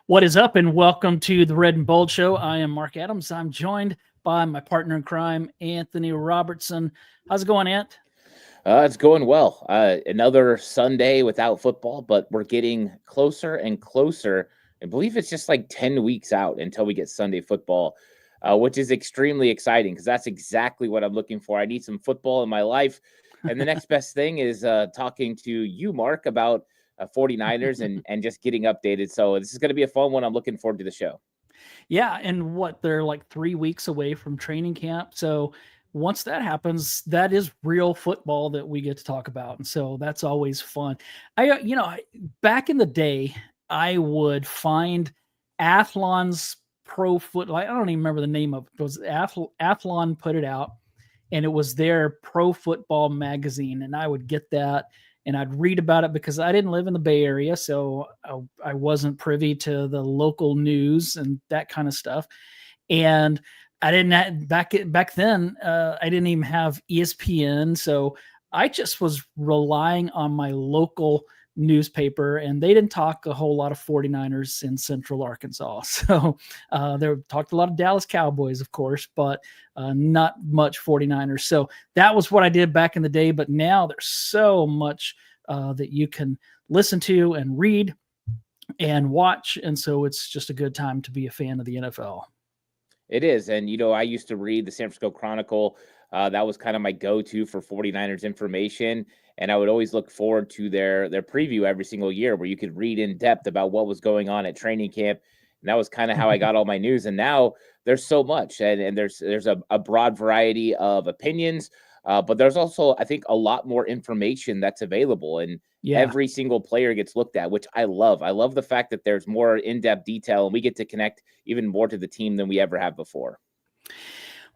What is up, and welcome to the Red and Bold Show. I am Marc Adams. I'm joined by my partner in crime, Anthony Robertson. How's it going, Ant? It's going well. Another Sunday without football, but we're getting closer and closer. I believe it's just like 10 weeks out until we get Sunday football, which is extremely exciting because that's exactly what I'm looking for. I need some football in my life. And the next best thing is talking to you, Mark, about 49ers and just getting updated. So this is going to be a fun one. I'm looking forward to the show. Yeah, and they're like 3 weeks away from training camp. So once that happens, that is real football that we get to talk about. And so that's always fun. Back in the day, I would find Athlon's Pro Foot. I don't even remember the name of it. It was Athlon put it out, and it was their Pro Football magazine. And I would get that and I'd read about it because I didn't live in the Bay Area, so I wasn't privy to the local news and that kind of stuff. And I didn't have, back then. I didn't even have ESPN, so I just was relying on my local newspaper, and they didn't talk a whole lot of 49ers in Central Arkansas. So they talked a lot of Dallas Cowboys, of course, but not much 49ers. So that was what I did back in the day. But now there's so much that you can listen to and read and watch. And so it's just a good time to be a fan of the NFL. It is. And, I used to read the San Francisco Chronicle. That was kind of my go-to for 49ers information. And I would always look forward to their preview every single year where you could read in depth about what was going on at training camp. And that was kind of how I got all my news. And now there's so much, and there's a broad variety of opinions. But there's also, I think, a lot more information that's available, and every single player gets looked at, which I love. I love the fact that there's more in-depth detail, and we get to connect even more to the team than we ever have before.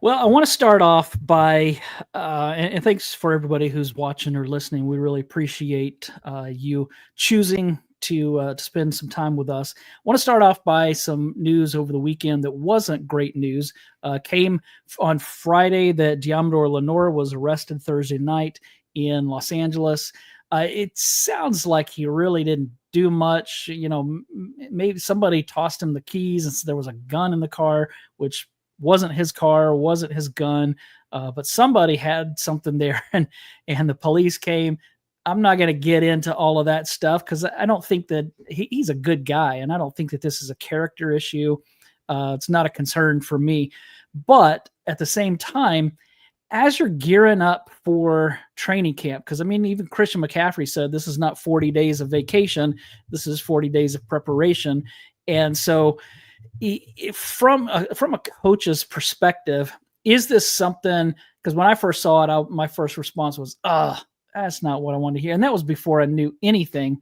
Well, I want to start off by, and thanks for everybody who's watching or listening. We really appreciate you choosing to spend some time with us. I want to start off by some news over the weekend that wasn't great news. Came on Friday that Diamador Lenore was arrested Thursday night in Los Angeles. It sounds like he really didn't do much. Maybe somebody tossed him the keys and there was a gun in the car, which wasn't his car, wasn't his gun, but somebody had something there, and the police came. I'm not going to get into all of that stuff because I don't think that he's a good guy, and I don't think that this is a character issue. It's not a concern for me. But at the same time, as you're gearing up for training camp, because, even Christian McCaffrey said this is not 40 days of vacation. This is 40 days of preparation. And so from a coach's perspective, is this something – because when I first saw it, my first response was, that's not what I wanted to hear. And that was before I knew anything.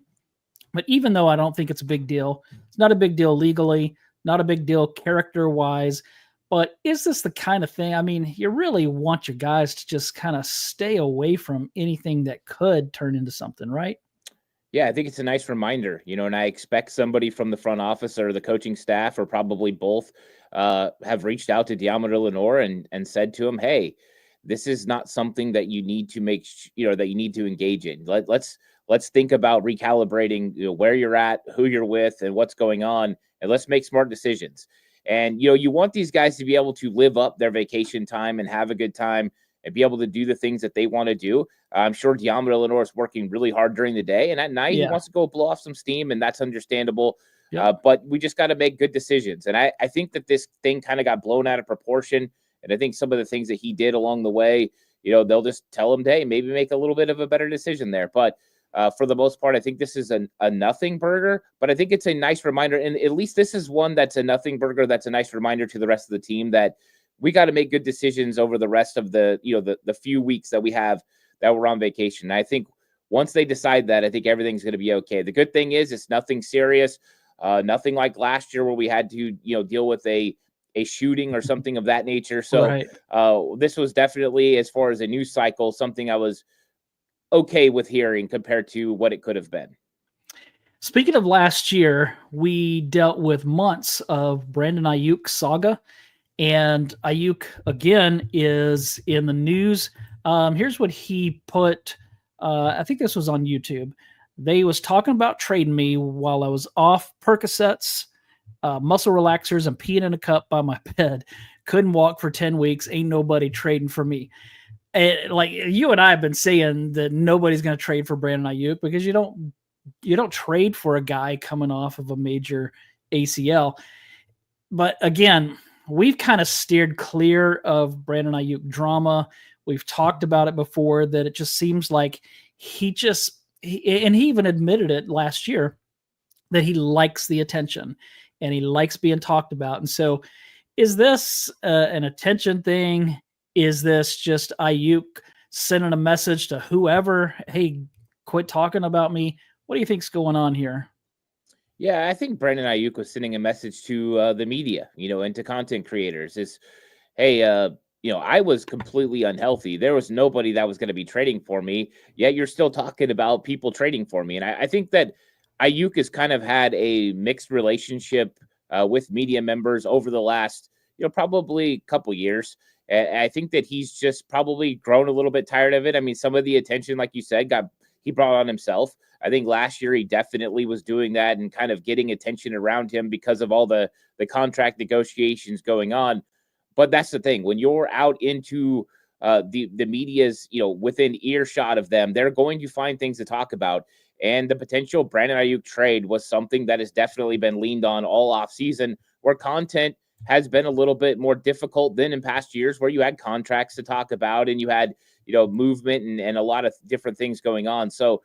But even though I don't think it's a big deal, it's not a big deal legally, not a big deal character-wise. But is this the kind of thing? You really want your guys to just kind of stay away from anything that could turn into something, right? Yeah, I think it's a nice reminder, and I expect somebody from the front office or the coaching staff or probably both have reached out to Diamador Lenore and said to him, hey, this is not something that you need to that you need to engage in. Let's think about recalibrating where you're at, who you're with, and what's going on, and let's make smart decisions. And, you want these guys to be able to live up their vacation time and have a good time and be able to do the things that they want to do. I'm sure Diamador Lenore is working really hard during the day, and at night he wants to go blow off some steam, and that's understandable. Yep. But we just got to make good decisions. And I think that this thing kind of got blown out of proportion. And I think some of the things that he did along the way, they'll just tell him, hey, maybe make a little bit of a better decision there. But for the most part, I think this is a nothing burger, but I think it's a nice reminder. And at least this is one that's a nothing burger. That's a nice reminder to the rest of the team that we got to make good decisions over the rest of the few weeks that we have that we're on vacation. And I think once they decide that, I think everything's going to be okay. The good thing is it's nothing serious, nothing like last year where we had to, deal with a shooting or something of that nature. So right. This was definitely, as far as a news cycle, something I was okay with hearing compared to what it could have been. Speaking of last year, we dealt with months of Brandon Ayuk saga, and Ayuk again is in the news. Here's what he put. I think this was on YouTube. They was talking about trading me while I was off Percocets. muscle relaxers. I'm peeing in a cup by my bed. Couldn't walk for 10 weeks. Ain't nobody trading for me. Like you and I have been saying that nobody's going to trade for Brandon Ayuk because you don't trade for a guy coming off of a major ACL. But again, we've kind of steered clear of Brandon Ayuk drama. We've talked about it before that it just seems like and he even admitted it last year that he likes the attention and he likes being talked about. And so is this an attention thing? Is this just Ayuk sending a message to whoever, hey, quit talking about me? What do you think's going on here? Yeah, I think Brandon Ayuk was sending a message to the media, and to content creators is, hey, I was completely unhealthy. There was nobody that was going to be trading for me, yet you're still talking about people trading for me. And I think that Ayuk has kind of had a mixed relationship with media members over the last, probably couple years. And I think that he's just probably grown a little bit tired of it. I mean, some of the attention, like you said, he brought on himself. I think last year he definitely was doing that and kind of getting attention around him because of all the contract negotiations going on. But that's the thing. When you're out into the media's, within earshot of them, they're going to find things to talk about. And the potential Brandon Ayuk trade was something that has definitely been leaned on all offseason, where content has been a little bit more difficult than in past years, where you had contracts to talk about and you had, movement and a lot of different things going on. So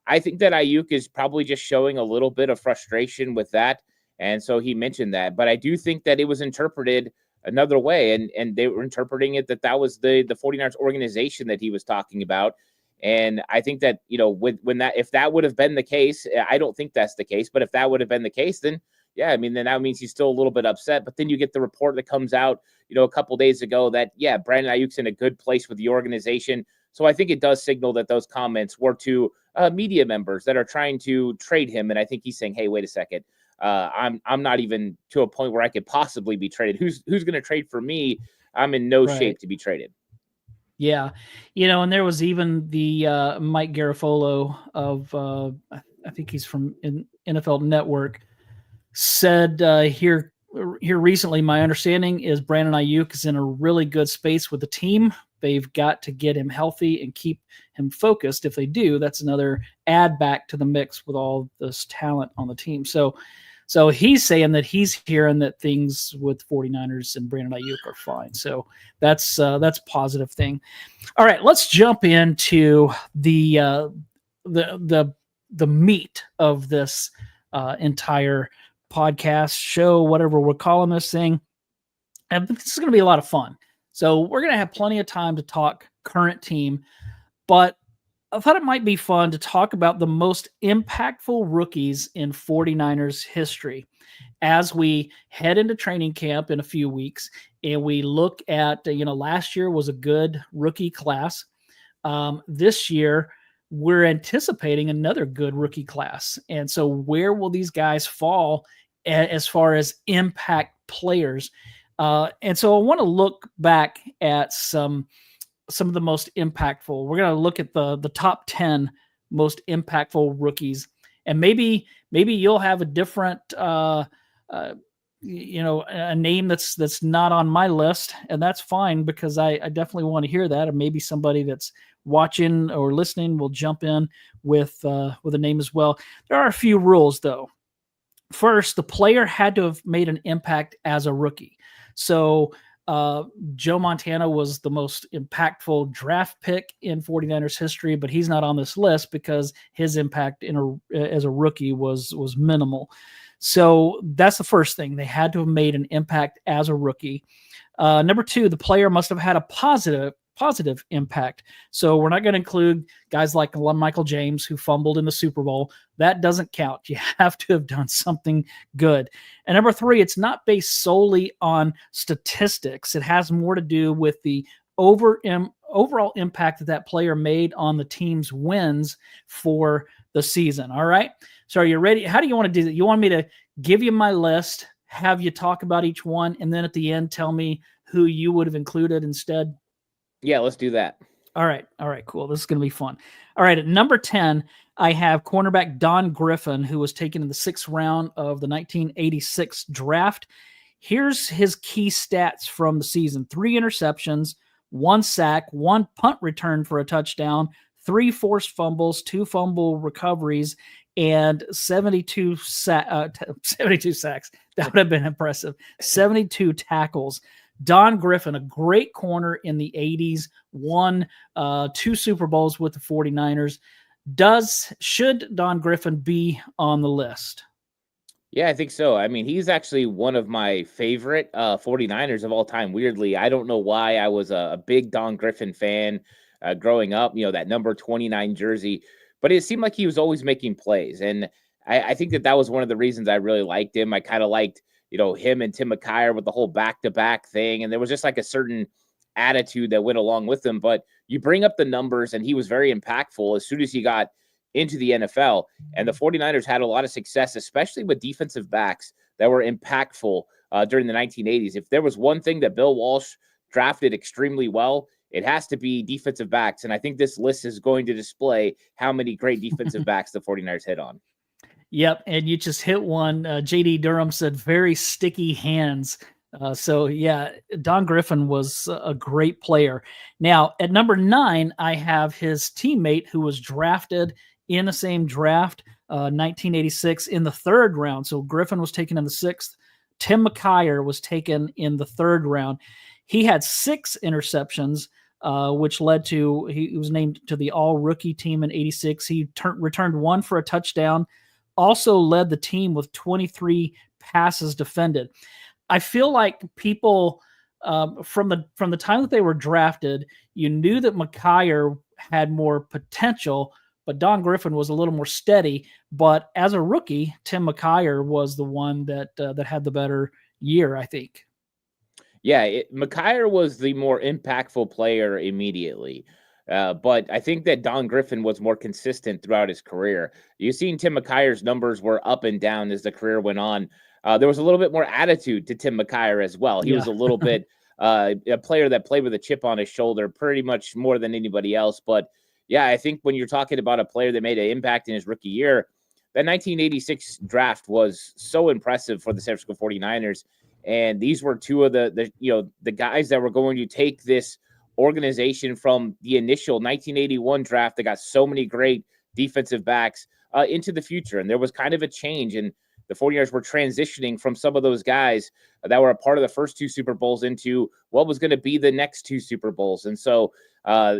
I think that Ayuk is probably just showing a little bit of frustration with that. And so he mentioned that. But I do think that it was interpreted another way. And they were interpreting it that was the 49ers organization that he was talking about. And I think that, if that would have been the case, I don't think that's the case. But if that would have been the case, then yeah, I mean, then that means he's still a little bit upset. But then you get the report that comes out, a couple days ago that, yeah, Brandon Ayuk's in a good place with the organization. So I think it does signal that those comments were to media members that are trying to trade him. And I think he's saying, hey, wait a second. I'm not even to a point where I could possibly be traded. Who's going to trade for me? I'm in no shape to be traded. Yeah. And there was even the Mike Garafolo of, I think he's from NFL Network, said here recently, my understanding is Brandon Ayuk is in a really good space with the team. They've got to get him healthy and keep him focused. If they do, that's another add back to the mix with all this talent on the team. So he's saying that he's hearing that things with 49ers and Brandon Ayuk are fine. So that's a positive thing. All right, let's jump into the meat of this entire podcast show, whatever we're calling this thing. And this is going to be a lot of fun. So we're going to have plenty of time to talk current team, but I thought it might be fun to talk about the most impactful rookies in 49ers history as we head into training camp in a few weeks. And we look at, last year was a good rookie class. This year, we're anticipating another good rookie class. And so where will these guys fall as far as impact players? And so I want to look back at some of the most impactful. We're going to look at the top 10 most impactful rookies. And maybe you'll have a different, a name that's not on my list, and that's fine because I definitely want to hear that. Or maybe somebody that's watching or listening will jump in with a name as well. There are a few rules though. First, the player had to have made an impact as a rookie. So Joe Montana was the most impactful draft pick in 49ers history, but he's not on this list because his impact as a rookie was minimal. So that's the first thing. They had to have made an impact as a rookie. Number two, the player must have had a positive impact. So we're not going to include guys like Michael James who fumbled in the Super Bowl. That doesn't count. You have to have done something good. And number three, it's not based solely on statistics. It has more to do with the overall impact that player made on the team's wins for the season. All right. So are you ready? How do you want to do that? You want me to give you my list, have you talk about each one, and then at the end tell me who you would have included instead? Yeah, let's do that. All right. Cool. This is going to be fun. All right. At number 10, I have cornerback Don Griffin, who was taken in the 6th round of the 1986 draft. Here's his key stats from the season: 3 interceptions, 1 sack, 1 punt return for a touchdown, 3 forced fumbles, 2 fumble recoveries, and 72 sacks. That would have been impressive. 72 tackles. Don Griffin, a great corner in the 80s, won 2 Super Bowls with the 49ers. Should Don Griffin be on the list? Yeah, I think so. I mean, he's actually one of my favorite 49ers of all time. Weirdly, I don't know why I was a big Don Griffin fan growing up, that number 29 jersey, but it seemed like he was always making plays. And I think that was one of the reasons I really liked him. I kind of liked, him and Tim McKyer with the whole back-to-back thing. And there was just like a certain attitude that went along with him. But you bring up the numbers, and he was very impactful as soon as he got into the NFL. And the 49ers had a lot of success, especially with defensive backs that were impactful during the 1980s. If there was one thing that Bill Walsh drafted extremely well, it has to be defensive backs. And I think this list is going to display how many great defensive backs the 49ers hit on. Yep, and you just hit one. J.D. Durham said very sticky hands. So, yeah, Don Griffin was a great player. Now, at number 9, I have his teammate who was drafted in the same draft, 1986, in the 3rd round. So Griffin was taken in the 6th. Tim McKyer was taken in the 3rd round. He had 6 interceptions, which led to he was named to the all-rookie team in 86. He returned 1 for a touchdown, also led the team with 23 passes defended. I feel like people from the time that they were drafted, you knew that McKyer had more potential, but Don Griffin was a little more steady. But as a rookie, Tim McKyer was the one that had the better year, I think. Yeah, McKyer was the more impactful player immediately. But I think that Don Griffin was more consistent throughout his career. You've seen Tim McKyer's numbers were up and down as the career went on. There was a little bit more attitude to Tim McKyer as well. He was a little bit a player that played with a chip on his shoulder pretty much more than anybody else. But yeah, I think when you're talking about a player that made an impact in his rookie year, that 1986 draft was so impressive for the San Francisco 49ers. And these were 2 of the guys that were going to take this organization from the initial 1981 draft that got so many great defensive backs into the future. And there was kind of a change, and the 49ers were transitioning from some of those guys that were a part of the first 2 Super Bowls into what was going to be the next 2 Super Bowls. And so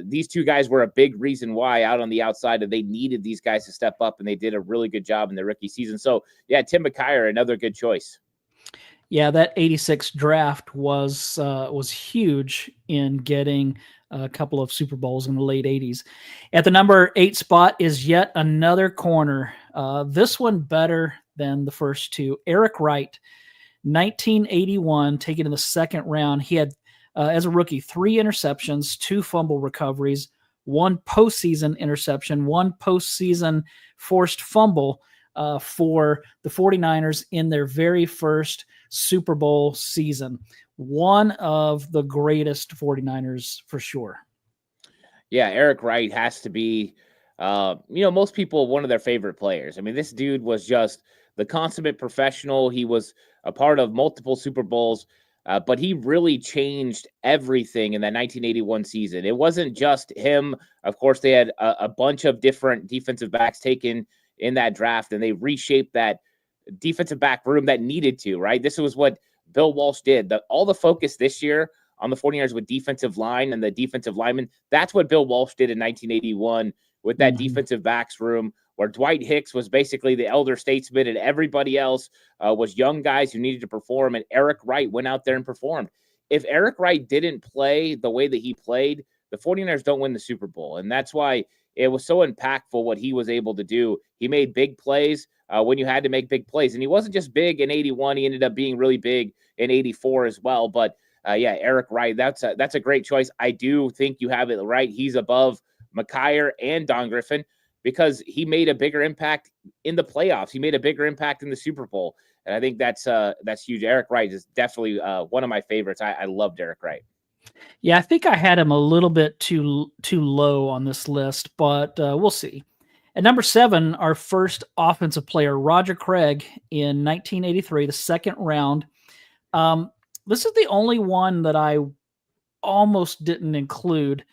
these 2 guys were a big reason why out on the outside that they needed these guys to step up, and they did a really good job in their rookie season. So yeah, Tim McKyer, another good choice. Yeah, that 86 draft was huge in getting a couple of Super Bowls in the late 80s. At the number 8 spot is yet another corner. This one better than the first 2. Eric Wright, 1981, taken in the 2nd round. He had, as a rookie, 3 interceptions, 2 fumble recoveries, 1 postseason interception, 1 postseason forced fumble for the 49ers in their very first Super Bowl season. One of the greatest 49ers for sure. Yeah, Eric Wright has to be, most people, one of their favorite players. I mean, this dude was just the consummate professional. He was a part of multiple Super Bowls, but he really changed everything in that 1981 season. It wasn't just him. Of course, they had a bunch of different defensive backs taken in that draft, and they reshaped that defensive back room that needed to, right? This was what Bill Walsh did. All the focus this year on the 49ers with defensive line and the defensive linemen, that's what Bill Walsh did in 1981 with that defensive backs room, where Dwight Hicks was basically the elder statesman and everybody else was young guys who needed to perform, and Eric Wright went out there and performed. If Eric Wright didn't play the way that he played, the 49ers don't win the Super Bowl, and that's why it was so impactful what he was able to do. He made big plays when you had to make big plays. And he wasn't just big in 81. He ended up being really big in 84 as well. But, yeah, Eric Wright, that's a great choice. I do think you have it right. He's above McKyer and Don Griffin because he made a bigger impact in the playoffs. He made a bigger impact in the Super Bowl. And I think that's huge. Eric Wright is definitely one of my favorites. I loved Eric Wright. Yeah, I think I had him a little bit too low on this list, but we'll see. At number 7, our first offensive player, Roger Craig, in 1983, the second round. Um, this is the only one that I almost didn't include.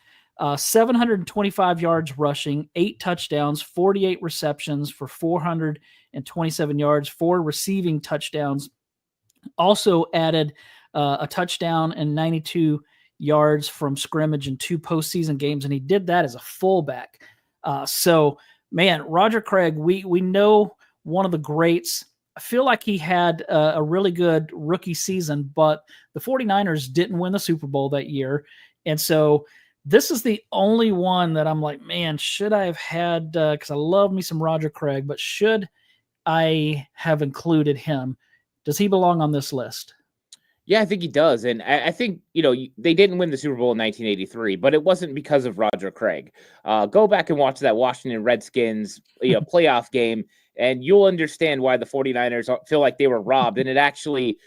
725 yards rushing, 8 touchdowns, 48 receptions for 427 yards, 4 receiving touchdowns. Also added a touchdown and 92 yards from scrimmage in 2 postseason games, and he did that as a fullback. So, man, Roger Craig, we know one of the greats. I feel like he had a really good rookie season, but the 49ers didn't win the Super Bowl that year. And so this is the only one that I'm like, man, should I have had, because I love me some Roger Craig, but should I have included him? Does he belong on this list? Yeah, I think he does. And I think, they didn't win the Super Bowl in 1983, but it wasn't because of Roger Craig. Go back and watch that Washington Redskins playoff game, and you'll understand why the 49ers feel like they were robbed. And it actually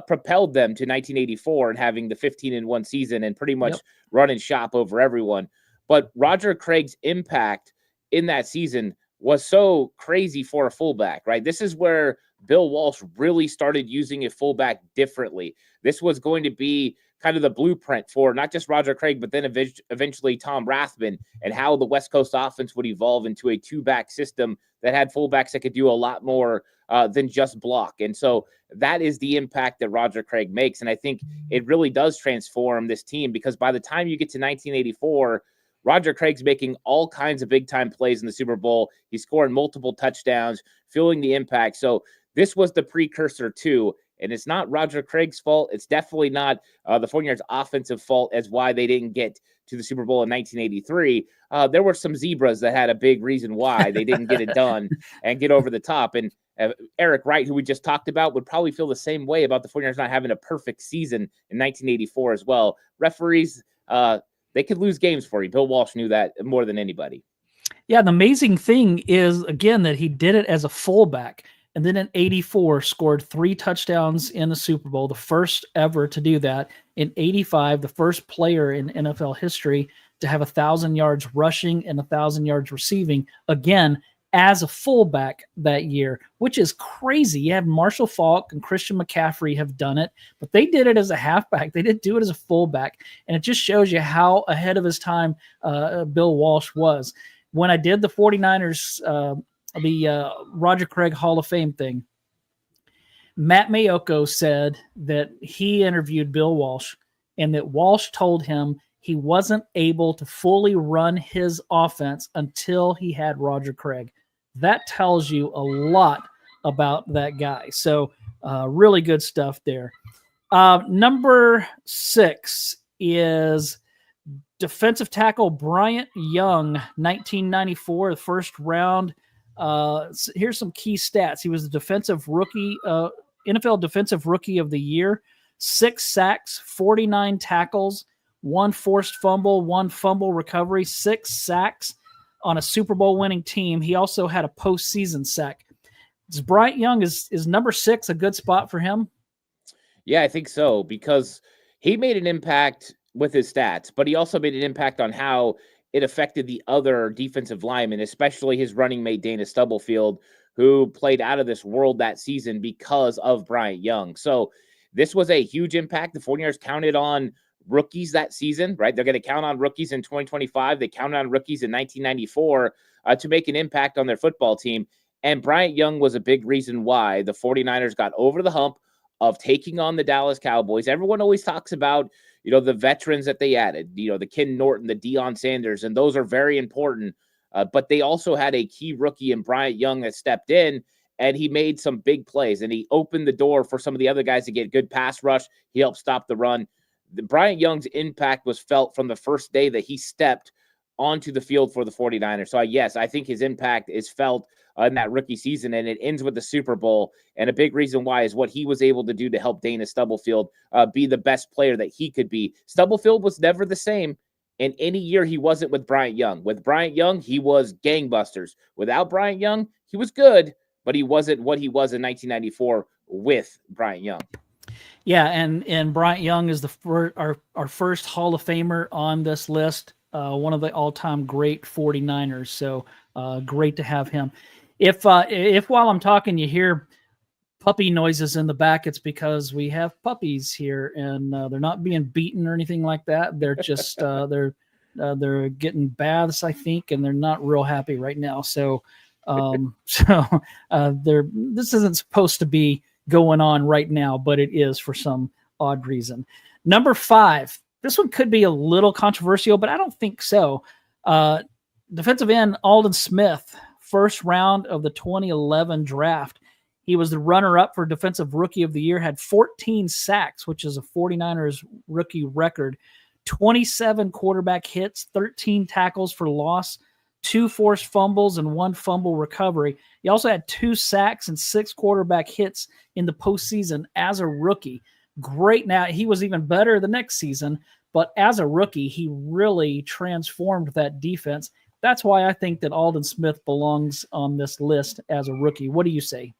propelled them to 1984 and having the 15-1 season and pretty much running shop over everyone. But Roger Craig's impact in that season was so crazy for a fullback, right? This is where Bill Walsh really started using a fullback differently. This was going to be kind of the blueprint for not just Roger Craig, but then eventually Tom Rathman, and how the West Coast offense would evolve into a 2-back system that had fullbacks that could do a lot more than just block. And so that is the impact that Roger Craig makes. And I think it really does transform this team, because by the time you get to 1984, Roger Craig's making all kinds of big-time plays in the Super Bowl. He's scoring multiple touchdowns, feeling the impact. So this was the precursor to, and it's not Roger Craig's fault. It's definitely not the 49ers offensive fault as why they didn't get to the Super Bowl in 1983. There were some zebras that had a big reason why they didn't get it done and get over the top. And Eric Wright, who we just talked about, would probably feel the same way about the 49ers not having a perfect season in 1984 as well. Referees, they could lose games for you. Bill Walsh knew that more than anybody. Yeah, the amazing thing is, again, that he did it as a fullback. And then in 84, scored 3 touchdowns in the Super Bowl, the first ever to do that. In 85, the first player in NFL history to have 1,000 yards rushing and 1,000 yards receiving, again, as a fullback that year, which is crazy. You have Marshall Faulk and Christian McCaffrey have done it, but they did it as a halfback. They didn't do it as a fullback. And it just shows you how ahead of his time Bill Walsh was. When I did the 49ers, the Roger Craig Hall of Fame thing, Matt Mayoko said that he interviewed Bill Walsh and that Walsh told him he wasn't able to fully run his offense until he had Roger Craig. That tells you a lot about that guy. So really good stuff there. Number 6 is defensive tackle Bryant Young, 1994, the first round. Here's some key stats. He was the defensive rookie, NFL defensive rookie of the year, 6 sacks, 49 tackles, 1 forced fumble, 1 fumble recovery, 6 sacks on a Super Bowl winning team. He also had a postseason sack. Is Bryant Young, is number 6 a good spot for him? Yeah, I think so, because he made an impact with his stats, but he also made an impact on how it affected the other defensive linemen, especially his running mate, Dana Stubblefield, who played out of this world that season because of Bryant Young. So this was a huge impact. The 49ers counted on rookies that season, right? They're going to count on rookies in 2025. They counted on rookies in 1994 to make an impact on their football team. And Bryant Young was a big reason why the 49ers got over the hump of taking on the Dallas Cowboys. Everyone always talks about, the veterans that they added, the Ken Norton, the Deion Sanders, and those are very important. But they also had a key rookie in Bryant Young that stepped in, and he made some big plays, and he opened the door for some of the other guys to get good pass rush. He helped stop the run. Bryant Young's impact was felt from the first day that he stepped onto the field for the 49ers. So, yes, I think his impact is felt in that rookie season, and it ends with the Super Bowl. And a big reason why is what he was able to do to help Dana Stubblefield be the best player that he could be. Stubblefield was never the same in any year he wasn't with Bryant Young. With Bryant Young, he was gangbusters. Without Bryant Young, he was good, but he wasn't what he was in 1994 with Bryant Young. Yeah, and Bryant Young is our first Hall of Famer on this list, one of the all-time great 49ers. So great to have him. If while I'm talking you hear puppy noises in the back, it's because we have puppies here, and they're not being beaten or anything like that. They're just they're getting baths, I think, and they're not real happy right now. So this isn't supposed to be going on right now, but it is for some odd reason. Number 5. This one could be a little controversial, but I don't think so. Defensive end Aldon Smith, first round of the 2011 draft. He was the runner-up for Defensive Rookie of the Year, had 14 sacks, which is a 49ers rookie record, 27 quarterback hits, 13 tackles for loss, 2 forced fumbles, and 1 fumble recovery. He also had 2 sacks and 6 quarterback hits in the postseason as a rookie. Great. Now, he was even better the next season, but as a rookie, he really transformed that defense. That's why I think that Aldon Smith belongs on this list as a rookie. What do you say?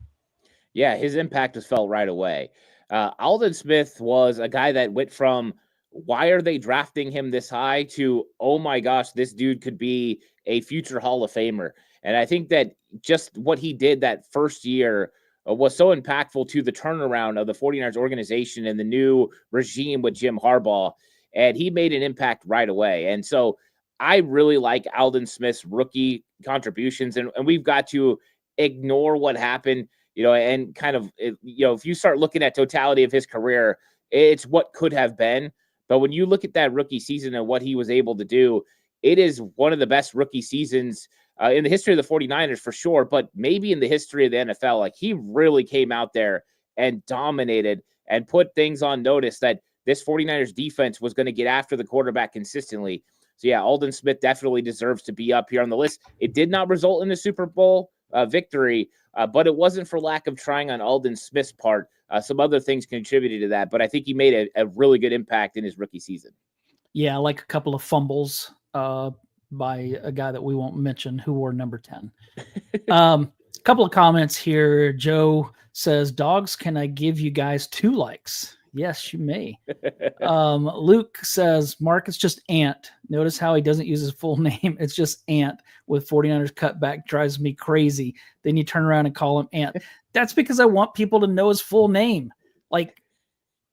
Yeah, his impact was felt right away. Aldon Smith was a guy that went from, why are they drafting him this high, to, oh my gosh, this dude could be a future Hall of Famer. And I think that just what he did that first year was so impactful to the turnaround of the 49ers organization and the new regime with Jim Harbaugh. And he made an impact right away. And so I really like Aldon Smith's rookie contributions. And we've got to ignore what happened, and kind of, if you start looking at totality of his career, it's what could have been. But when you look at that rookie season and what he was able to do, it is one of the best rookie seasons in the history of the 49ers for sure, but maybe in the history of the NFL. Like, he really came out there and dominated and put things on notice that this 49ers defense was going to get after the quarterback consistently. So yeah, Aldon Smith definitely deserves to be up here on the list. It did not result in the Super Bowl victory, but it wasn't for lack of trying on Aldon Smith's part. Some other things contributed to that, but I think he made a really good impact in his rookie season. Yeah, like a couple of fumbles by a guy that we won't mention who wore number 10. Couple of comments here. Joe says, dogs, can I give you guys 2 likes? Yes, you may. Luke says, Mark, it's just Ant. Notice how he doesn't use his full name. It's just Ant with 49ers cutback. Drives me crazy. Then you turn around and call him Ant. That's because I want people to know his full name. Like,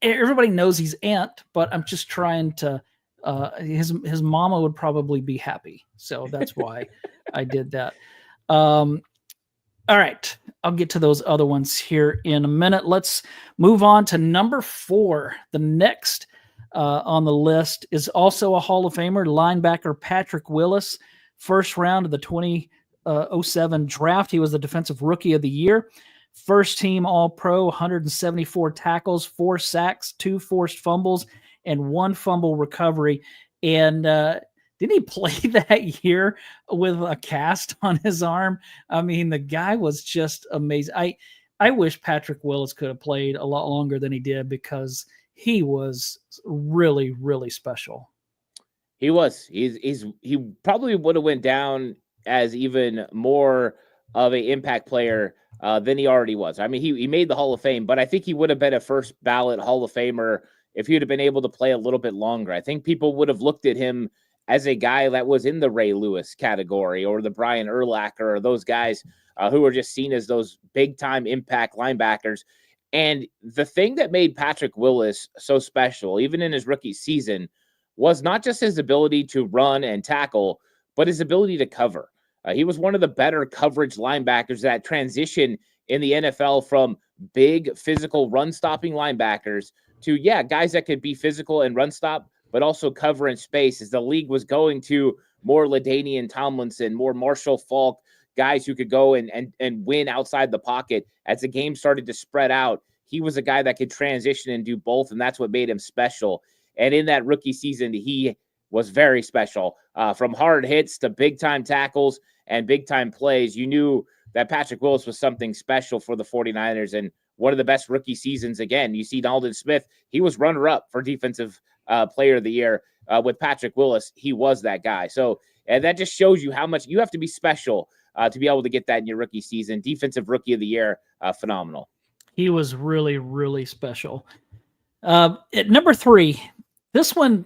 everybody knows he's Ant, but I'm just trying to, his mama would probably be happy. So that's why I did that. All right, I'll get to those other ones here in a minute. Let's move on to number 4. The next on the list is also a Hall of Famer, linebacker Patrick Willis, first round of the 2007 draft. He was the Defensive Rookie of the Year, first team All-Pro, 174 tackles, 4 sacks, 2 forced fumbles, and 1 fumble recovery. And didn't he play that year with a cast on his arm? I mean, the guy was just amazing. I wish Patrick Willis could have played a lot longer than he did, because he was really, really special. He was. He probably would have went down as even more of an impact player than he already was. I mean, he made the Hall of Fame, but I think he would have been a first ballot Hall of Famer if he would have been able to play a little bit longer. I think people would have looked at him as a guy that was in the Ray Lewis category or the Brian Urlacher or those guys who were just seen as those big-time impact linebackers. And the thing that made Patrick Willis so special, even in his rookie season, was not just his ability to run and tackle, but his ability to cover. He was one of the better coverage linebackers that transition in the NFL from big physical run-stopping linebackers to, guys that could be physical and run stop, but also cover in space, as the league was going to more LaDainian Tomlinson, more Marshall Faulk, guys who could go and win outside the pocket. As the game started to spread out, he was a guy that could transition and do both, and that's what made him special. And in that rookie season, he was very special. From hard hits to big-time tackles and big-time plays, you knew that Patrick Willis was something special for the 49ers, and one of the best rookie seasons. Again, you see Aldon Smith, he was runner-up for Defensive Player of the Year. With Patrick Willis, he was that guy. So, and that just shows you how much you have to be special to be able to get that in your rookie season. Defensive Rookie of the Year, phenomenal. He was really, really special. At number 3, this one,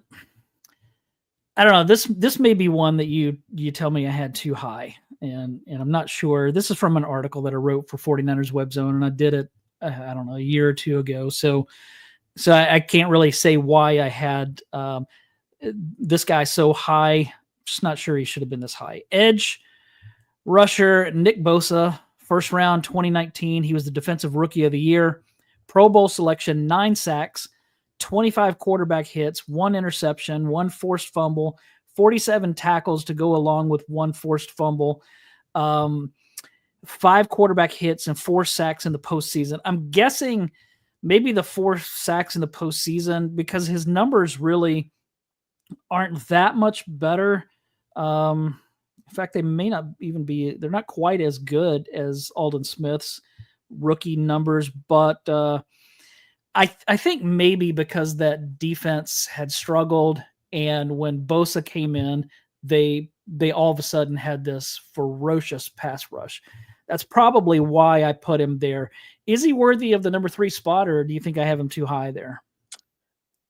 I don't know. This may be one that you tell me I had too high, and I'm not sure. This is from an article that I wrote for 49ers Web Zone, and I did it I don't know, a year or two ago. So I can't really say why I had this guy so high. Just not sure he should have been this high. Edge rusher Nick Bosa, first round 2019. He was the defensive rookie of the year, Pro Bowl selection, 9 sacks, 25 quarterback hits, 1 interception, 1 forced fumble, 47 tackles to go along with 1 forced fumble, 5 quarterback hits, and 4 sacks in the postseason. I'm guessing maybe the 4 sacks in the postseason because his numbers really aren't that much better. In fact, they may not even be, they're not quite as good as Aldon Smith's rookie numbers, but I think maybe because that defense had struggled, and when Bosa came in, they all of a sudden had this ferocious pass rush. That's probably why I put him there. Is he worthy of the number 3 spot, or do you think I have him too high there?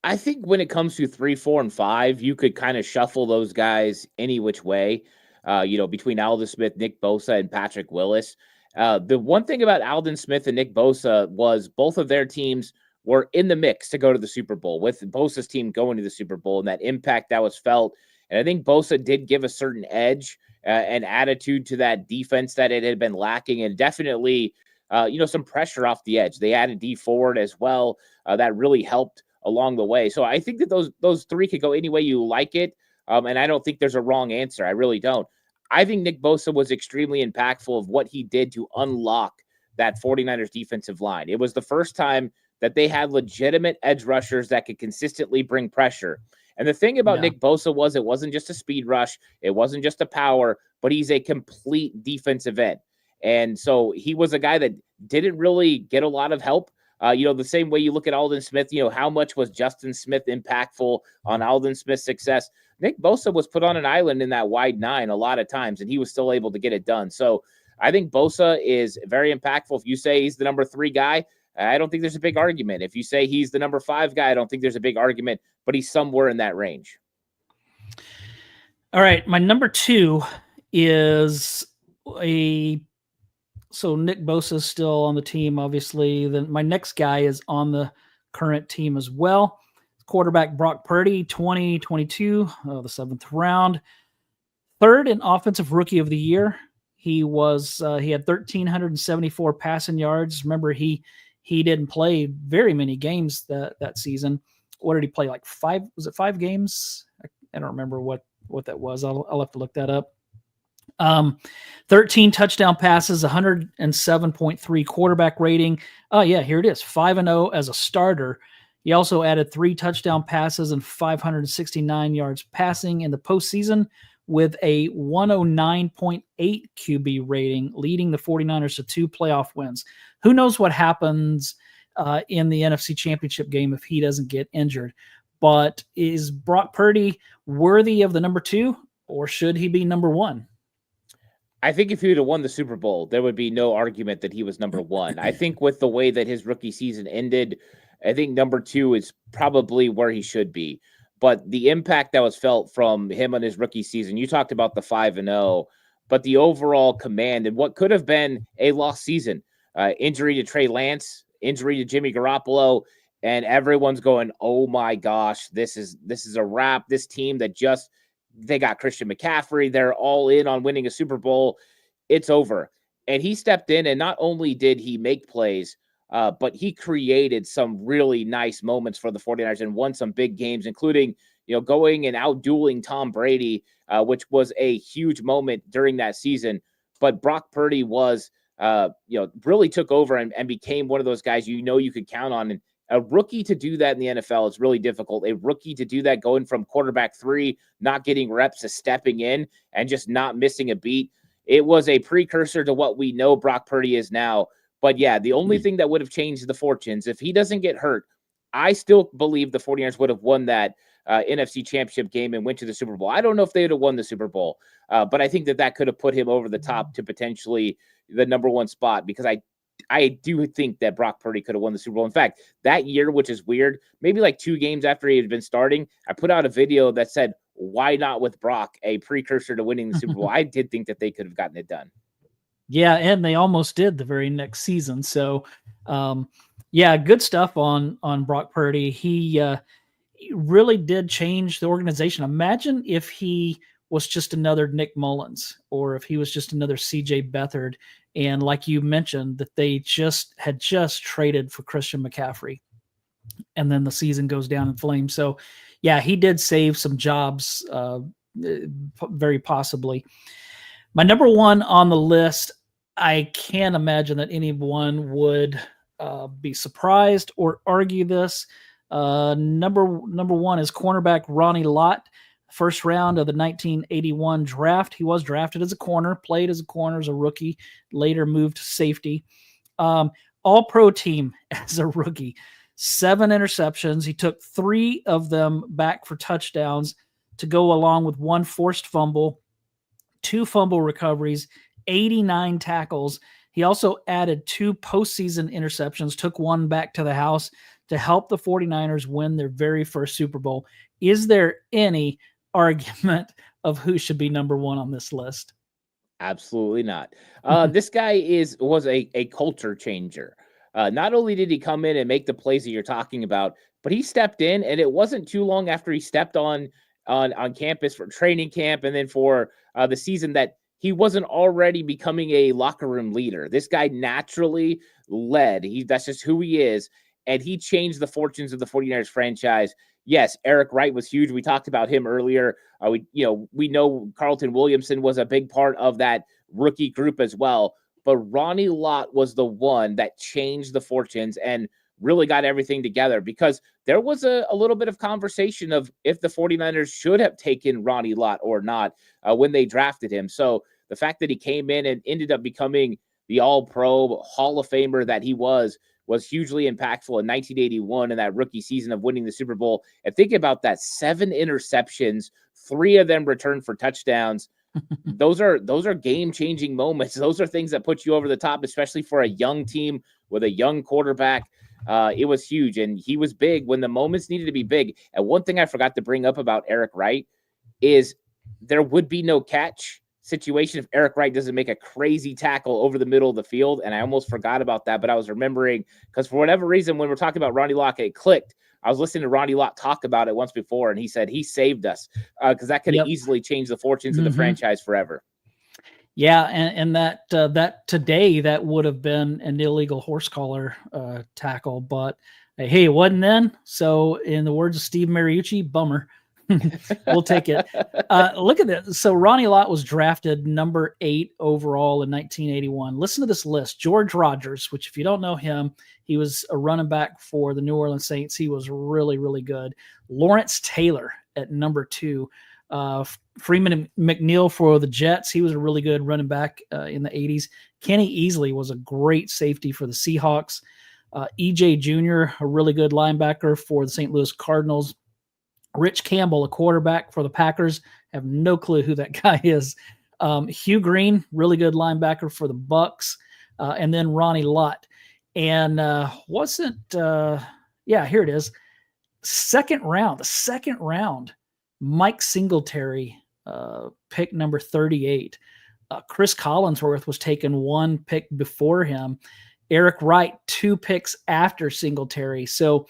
I think when it comes to 3, 4, and 5, you could kind of shuffle those guys any which way. Between Aldon Smith, Nick Bosa, and Patrick Willis. The one thing about Aldon Smith and Nick Bosa was both of their teams were in the mix to go to the Super Bowl, with Bosa's team going to the Super Bowl, and that impact that was felt. And I think Bosa did give a certain edge and attitude to that defense that it had been lacking, and definitely, some pressure off the edge. They added D Ford as well. That really helped along the way. So I think that those 3 could go any way you like it. And I don't think there's a wrong answer. I really don't. I think Nick Bosa was extremely impactful of what he did to unlock that 49ers defensive line. It was the first time that they had legitimate edge rushers that could consistently bring pressure. And the thing about Nick Bosa was it wasn't just a speed rush. It wasn't just a power, but he's a complete defensive end. And so he was a guy that didn't really get a lot of help. The same way you look at Aldon Smith, how much was Justin Smith impactful on Aldon Smith's success? Nick Bosa was put on an island in that wide 9 a lot of times, and he was still able to get it done. So I think Bosa is very impactful. If you say he's the number 3 guy, I don't think there's a big argument. If you say he's the number 5 guy, I don't think there's a big argument, but he's somewhere in that range. All right. My number 2 is so Nick Bosa is still on the team, obviously. Then my next guy is on the current team as well. Quarterback Brock Purdy, 2022, the 7th round. 3rd in offensive rookie of the year. He had 1,374 passing yards. Remember, he didn't play very many games that season. What did he play? Like 5? Was it 5 games? I don't remember what that was. I'll have to look that up. 13 touchdown passes, 107.3 quarterback rating. Oh yeah, here it is. 5-0 as a starter. He also added 3 touchdown passes and 569 yards passing in the postseason with a 109.8 QB rating, leading the 49ers to 2 playoff wins. Who knows what happens in the NFC Championship game if he doesn't get injured. But is Brock Purdy worthy of the number 2, or should he be number 1? I think if he would have won the Super Bowl, there would be no argument that he was number 1. I think with the way that his rookie season ended, I think number 2 is probably where he should be. But the impact that was felt from him on his rookie season, you talked about the 5-0, but the overall command and what could have been a lost season, injury to Trey Lance, injury to Jimmy Garoppolo, and everyone's going, oh my gosh, this is a wrap. This team that they got Christian McCaffrey. They're all in on winning a Super Bowl. It's over. And he stepped in, and not only did he make plays, but he created some really nice moments for the 49ers and won some big games, including, going and outdueling Tom Brady, which was a huge moment during that season. But Brock Purdy was, really took over and became one of those guys you could count on. And a rookie to do that in the NFL is really difficult. A rookie to do that going from quarterback 3, not getting reps, to stepping in and just not missing a beat. It was a precursor to what we know Brock Purdy is now. But yeah, the only thing that would have changed the fortunes, if he doesn't get hurt, I still believe the 49ers would have won that NFC Championship game and went to the Super Bowl. I don't know if they would have won the Super Bowl, but I think that could have put him over the top to potentially the number 1 spot, because I do think that Brock Purdy could have won the Super Bowl. In fact, that year, which is weird, maybe like 2 games after he had been starting, I put out a video that said, "Why not with Brock?" A precursor to winning the Super Bowl. I did think that they could have gotten it done. Yeah, and they almost did the very next season. So, yeah, good stuff on Brock Purdy. He really did change the organization. Imagine if he was just another Nick Mullins, or if he was just another CJ Beathard, and like you mentioned, that they had just traded for Christian McCaffrey, and then the season goes down in flames. So, yeah, he did save some jobs, very possibly. My number one on the list, I can't imagine that anyone would be surprised or argue this. Number one is cornerback Ronnie Lott, first round of the 1981 draft. He was drafted as a corner, played as a corner as a rookie, later moved to safety. All-pro team as a rookie, 7 interceptions. He took 3 of them back for touchdowns to go along with 1 forced fumble, 2 fumble recoveries, 89 tackles. He also added 2 postseason interceptions, took 1 back to the house to help the 49ers win their very first Super Bowl. Is there any argument of who should be number one on this list? Absolutely not. This guy was a culture changer. Not only did he come in and make the plays that you're talking about, but he stepped in, and it wasn't too long after he stepped on campus for training camp and then for the season that he wasn't already becoming a locker room leader. This guy naturally led. That's just who he is. And he changed the fortunes of the 49ers franchise. Yes, Eric Wright was huge. We talked about him earlier. We know Carlton Williamson was a big part of that rookie group as well. But Ronnie Lott was the one that changed the fortunes and really got everything together, because there was a little bit of conversation of if the 49ers should have taken Ronnie Lott or not when they drafted him. So the fact that he came in and ended up becoming the All-Pro Hall of Famer that he was hugely impactful in 1981 in that rookie season of winning the Super Bowl. And think about that, 7 interceptions, 3 of them returned for touchdowns. Those are game-changing moments. Those are things that put you over the top, especially for a young team with a young quarterback. It was huge, and he was big when the moments needed to be big. And one thing I forgot to bring up about Eric Wright is there would be no catch situation if Eric Wright doesn't make a crazy tackle over the middle of the field. And I almost forgot about that, but I was remembering because for whatever reason, when we're talking about Ronnie Lott, it clicked. I was listening to Ronnie Lott talk about it once before, and he said he saved us because that could have easily changed the fortunes of the franchise forever. Yeah, and that today that would have been an illegal horse collar tackle, but hey, it wasn't then. So, in the words of Steve Mariucci, bummer. We'll take it. Look at this. So Ronnie Lott was drafted number 8 overall in 1981. Listen to this list. George Rogers, which if you don't know him, he was a running back for the New Orleans Saints. He was really, really good. Lawrence Taylor at number 2. Freeman McNeil for the Jets. He was a really good running back in the 80s. Kenny Easley was a great safety for the Seahawks. EJ Jr., a really good linebacker for the St. Louis Cardinals. Rich Campbell, a quarterback for the Packers. Have no clue who that guy is. Hugh Green, really good linebacker for the Bucks. And then Ronnie Lott. And here it is. The second round, Mike Singletary, pick number 38. Chris Collinsworth was taken 1 pick before him. Eric Wright, 2 picks after Singletary. So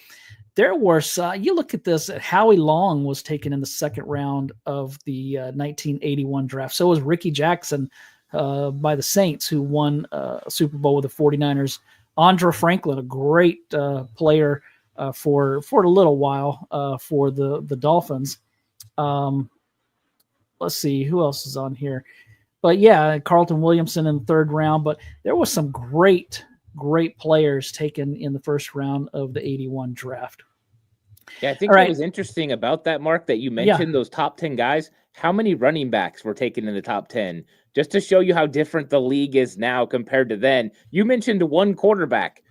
there was, you look at this, Howie Long was taken in the second round of the 1981 draft. So was Ricky Jackson by the Saints, who won a Super Bowl with the 49ers. Andre Franklin, a great player for a little while for the Dolphins. Let's see, who else is on here? But yeah, Carlton Williamson in the 3rd round. But there was some great players taken in the first round of the 81 draft. Yeah, I think what was interesting about that, Mark, that you mentioned those top 10 guys, how many running backs were taken in the top 10? Just to show you how different the league is now compared to then. You mentioned 1 quarterback.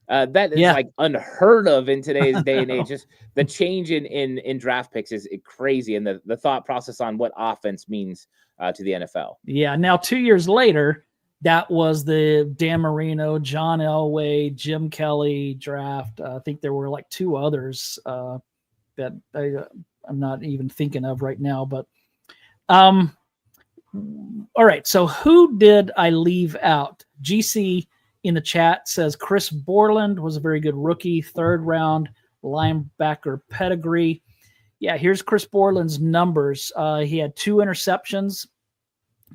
That is like unheard of in today's day and age. Just the change in draft picks is crazy, and the thought process on what offense means to the NFL. Yeah. Now 2 years later, that was the Dan Marino, John Elway, Jim Kelly draft. I think there were like two others that I'm not even thinking of right now. But all right, so who did I leave out? GC in the chat says Chris Borland was a very good rookie, 3rd round linebacker pedigree. Yeah, here's Chris Borland's numbers. He had 2 interceptions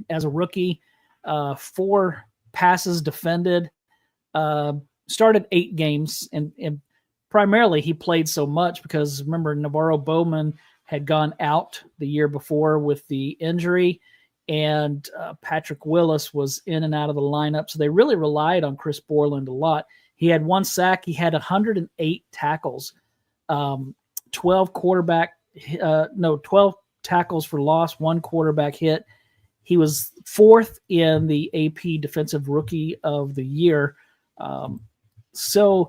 as a rookie, 4 passes defended, started 8 games, and primarily he played so much because remember Navarro Bowman had gone out the year before with the injury, and Patrick Willis was in and out of the lineup, so they really relied on Chris Borland a lot. He had 1 sack, he had 108 tackles, 12 tackles for loss, 1 quarterback hit. He was 4th in the AP Defensive Rookie of the Year. So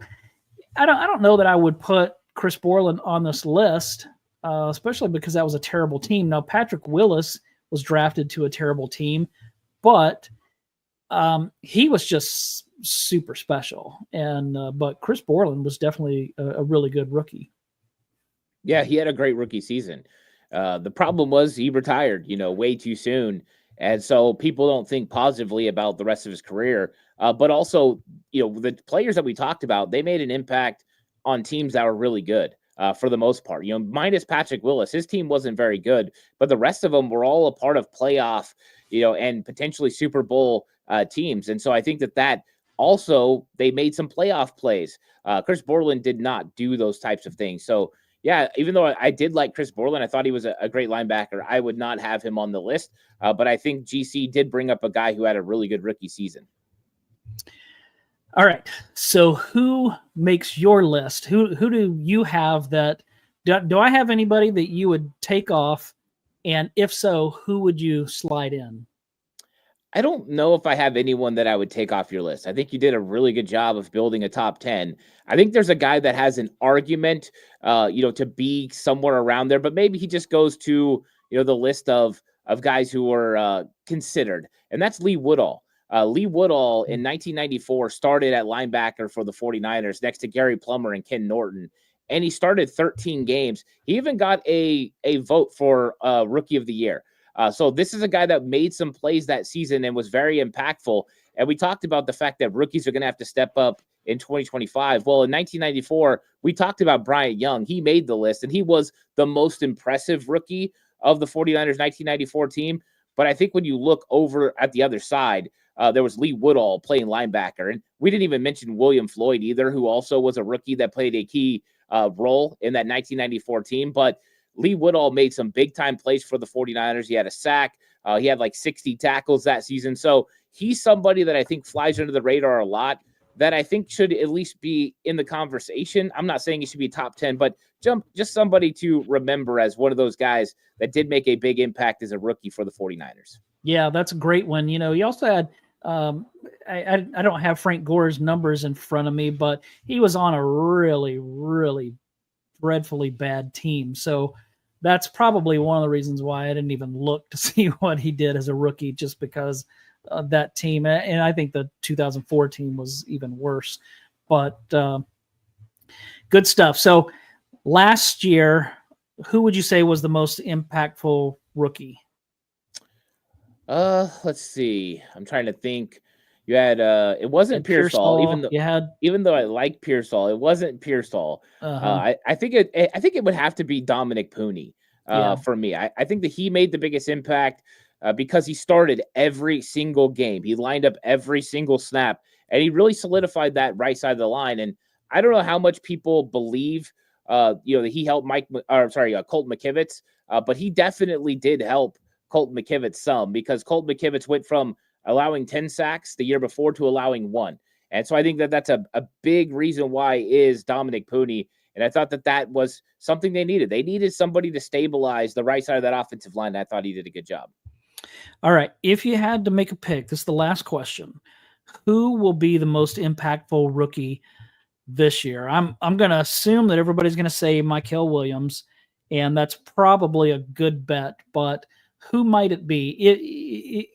I don't know that I would put Chris Borland on this list, especially because that was a terrible team. Now, Patrick Willis was drafted to a terrible team, but he was just super special. But Chris Borland was definitely a really good rookie. Yeah, he had a great rookie season. The problem was he retired, way too soon. And so people don't think positively about the rest of his career. But also, the players that we talked about, they made an impact on teams that were really good for the most part. Minus Patrick Willis, his team wasn't very good, but the rest of them were all a part of playoff, and potentially Super Bowl teams. And so I think that also they made some playoff plays. Chris Borland did not do those types of things. So yeah, even though I did like Chris Borland, I thought he was a great linebacker. I would not have him on the list, but I think GC did bring up a guy who had a really good rookie season. All right, so who makes your list? Who do you have that? Do I have anybody that you would take off? And if so, who would you slide in? I don't know if I have anyone that I would take off your list. I think you did a really good job of building a top 10. I think there's a guy that has an argument, to be somewhere around there, but maybe he just goes to, the list of guys who are considered, and that's Lee Woodall. Lee Woodall in 1994 started at linebacker for the 49ers next to Gary Plummer and Ken Norton, and he started 13 games. He even got a vote for Rookie of the Year. So this is a guy that made some plays that season and was very impactful. And we talked about the fact that rookies are going to have to step up in 2025. Well, in 1994, we talked about Bryant Young. He made the list, and he was the most impressive rookie of the 49ers 1994 team. But I think when you look over at the other side, there was Lee Woodall playing linebacker. And we didn't even mention William Floyd either, who also was a rookie that played a key role in that 1994 team. But Lee Woodall made some big-time plays for the 49ers. He had a sack. He had like 60 tackles that season. So he's somebody that I think flies under the radar a lot, that I think should at least be in the conversation. I'm not saying he should be top 10, but just somebody to remember as one of those guys that did make a big impact as a rookie for the 49ers. Yeah, that's a great one. He also had I don't have Frank Gore's numbers in front of me, but he was on a really, really dreadfully bad team. So that's probably one of the reasons why I didn't even look to see what he did as a rookie, just because of that team. And I think the 2004 team was even worse. But good stuff. So last year, who would you say was the most impactful rookie? Let's see. I'm trying to think. You had it wasn't Pearsall, even though I like Pearsall, it wasn't Pearsall. I think it would have to be Dominic Pooney for me. I think that he made the biggest impact because he started every single game. He lined up every single snap, and he really solidified that right side of the line. And I don't know how much people believe that he helped Colt McKivitz, but he definitely did help Colt McKivitz some, because Colt McKivitz went from allowing 10 sacks the year before to allowing 1. And so I think that that's a big reason why is Dominic Pooney. And I thought that was something they needed. They needed somebody to stabilize the right side of that offensive line. And I thought he did a good job. All right. If you had to make a pick, this is the last question. Who will be the most impactful rookie this year? I'm going to assume that everybody's going to say Mykel Williams, and that's probably a good bet, but who might it be?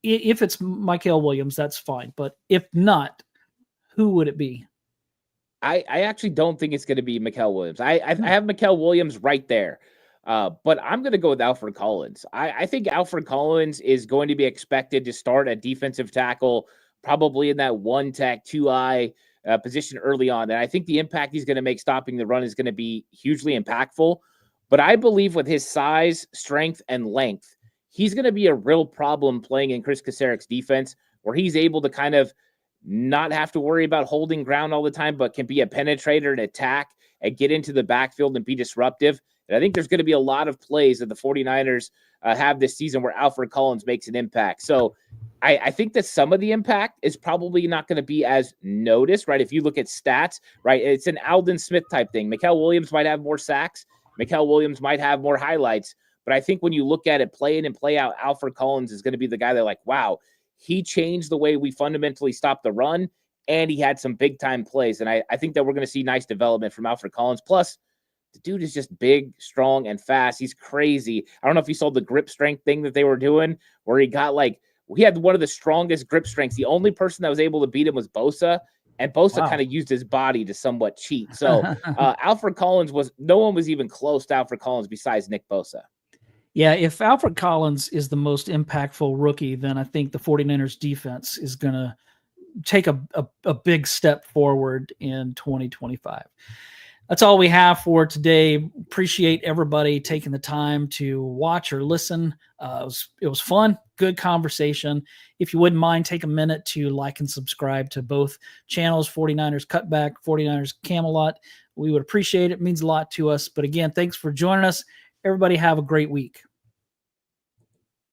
if it's Mykel Williams, that's fine. But if not, who would it be? I actually don't think it's going to be Mykel Williams. I have Mykel Williams right there. But I'm going to go with Alfred Collins. I think Alfred Collins is going to be expected to start at defensive tackle, probably in that 1-tech, 2-eye position early on. And I think the impact he's going to make stopping the run is going to be hugely impactful. But I believe with his size, strength, and length, he's going to be a real problem playing in Chris Kaceric's defense, where he's able to kind of not have to worry about holding ground all the time, but can be a penetrator and attack and get into the backfield and be disruptive. And I think there's going to be a lot of plays that the 49ers have this season where Alfred Collins makes an impact. So I think that some of the impact is probably not going to be as noticed, right? If you look at stats, right, it's an Aldon Smith type thing. Mykel Williams might have more sacks. Mykel Williams might have more highlights. But I think when you look at it play in and play out, Alfred Collins is going to be the guy that like, wow, he changed the way we fundamentally stopped the run, and he had some big-time plays. And I think that we're going to see nice development from Alfred Collins. Plus, the dude is just big, strong, and fast. He's crazy. I don't know if you saw the grip strength thing that they were doing, where he had one of the strongest grip strengths. The only person that was able to beat him was Bosa, and Bosa kind of used his body to somewhat cheat. So Alfred Collins no one was even close to Alfred Collins besides Nick Bosa. Yeah, if Alfred Collins is the most impactful rookie, then I think the 49ers defense is going to take a big step forward in 2025. That's all we have for today. Appreciate everybody taking the time to watch or listen. It was fun, good conversation. If you wouldn't mind, take a minute to like and subscribe to both channels, 49ers Cutback, 49ers Camelot. We would appreciate it. It means a lot to us. But again, thanks for joining us. Everybody have a great week.